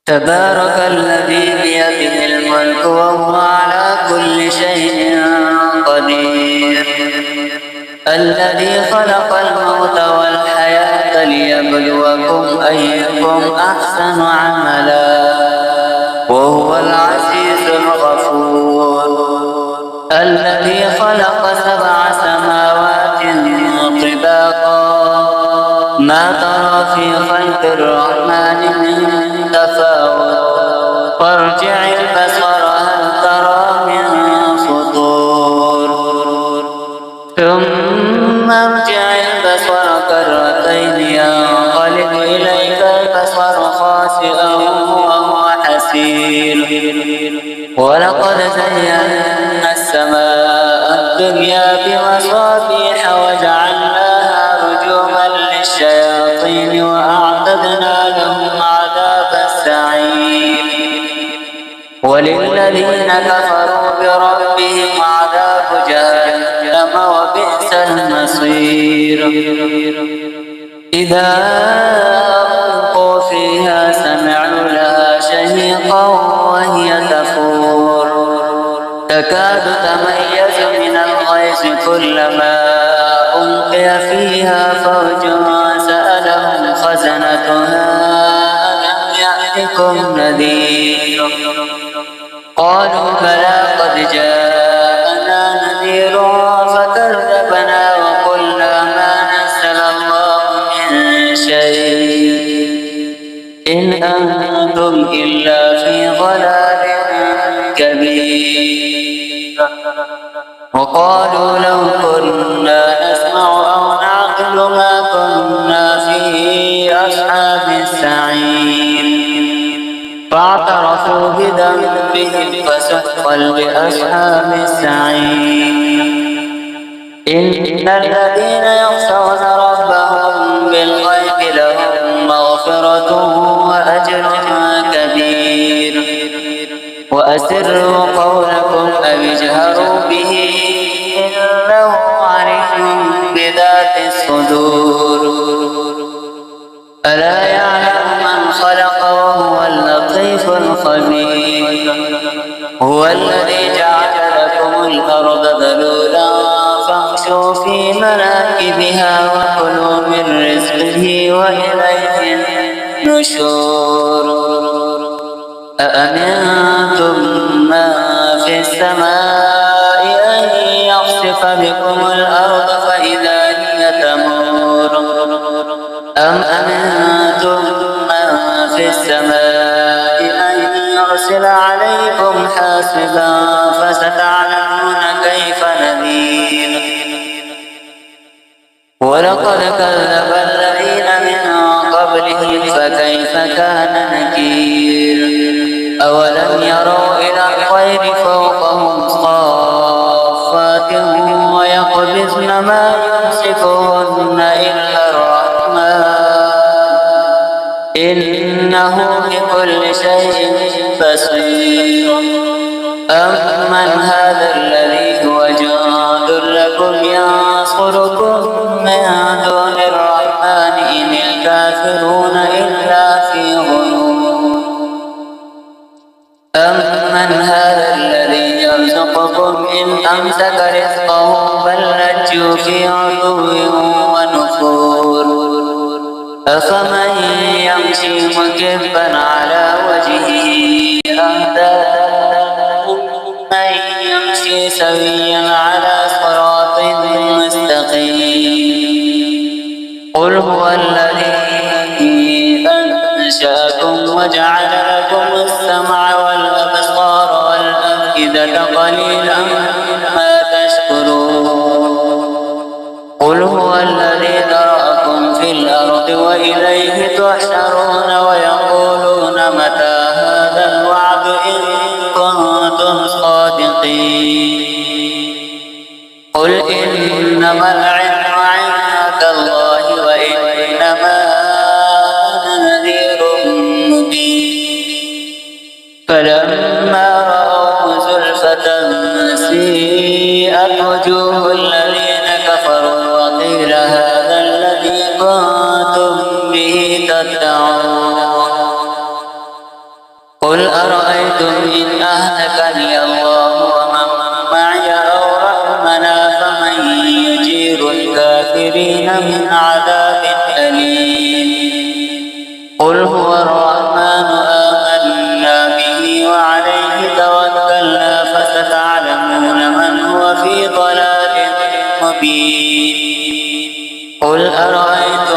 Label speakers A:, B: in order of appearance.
A: تبارك الذي بيده الملك وهو على كل شيء قدير. الذي خلق الموت والحياة ليبلوكم أيكم أحسن عملا وهو العزيز الغفور. الذي خلق 7 سماوات طباقا ما ترى في خلق الرحمن من تفاوت فارجع البصر هل ترى من فطور ثم ارجع البصر كرتين ينقلب إليك البصر خاسئا وهو حسير. ولقد زينا السماء الدنيا بمصابيح وجعلناها رجوما للشياطين وأعتدنا لهم عذاب السعير. وللذين كفروا بربهم عذاب جهنم وبئس المصير. إذا ألقوا فيها سمعوا لها شهيقا وهي تفور تكاد تميز من الغيظ كلما ألقي فيها فوج سألهم خزنتها ألم يأتكم نذير قالوا بلى قد جاءنا نذير فكذبنا وقلنا ما نزل الله من شيء إن أنتم إلا في ضلال كبير. وقالوا لو كنا نسمع أو نعقل ما كنا في أصحاب السعير فاعترفوا بذنبهم فسحقا لأصحاب السعير. إن الذين يخشون ربهم بالغيب لهم مغفرة وأجر كبير. وأسروا قولكم أو اجهروا به إنه عليم بذات الصدور. ألا يعلم من خلق وهو اللطيف الخبير. هو الذي جعل لكم الأرض ذلولا فامشوا في مناكبها وكلوا من رزقه وإليه النشور. أأمنتم من في السماء أن يخسف بكم الأرض فإذا هي تمور أم أمنتم من في السماء أن يرسل عليكم حاسبا فستعلمون كيف نذير. ولقد كذب الذين من قبلهم فكيف كان نكير. أولم يروا إلى الطير فوقهم صافات ويقبضن ما يمسكهن إلا الرحمن إنه بكل شيء بصير. أمن هذا الذي هو جند لكم ينصركم من دون الرحمن إن الكافرون إلا في غرور. أمن هذا الذي يرزقكم إن أمسك رزقه بل لجوا في عتو ونفور. أفمن يمشي مكبا على وجهه أهدى من يمشي سويا على صراط مستقيم. قل هو الذي أنشأكم وجعل لكم السمع والأبصار والأفئدة قليلا ما تشكرون. قل هو الذي ذرأكم في الأرض وإليه تحشرون ويقولون متى هذا الوعد إن كنتم صادقين. قل إنما العلم عند الله وإنما أنا نذير مبين. فلما رأوا زلفة سيئت وجوه الذين كفروا وقيل هذا الذي كنتم به تدعون قل أرأيتم إن أهلكني الله ومن معي أو رحمنا فمن يجير الكافرين من عذاب أليم قل هو الرحمن آمنا به وعليه توكلنا فستعلمون من هو في ضلال مبين قل أرأيتم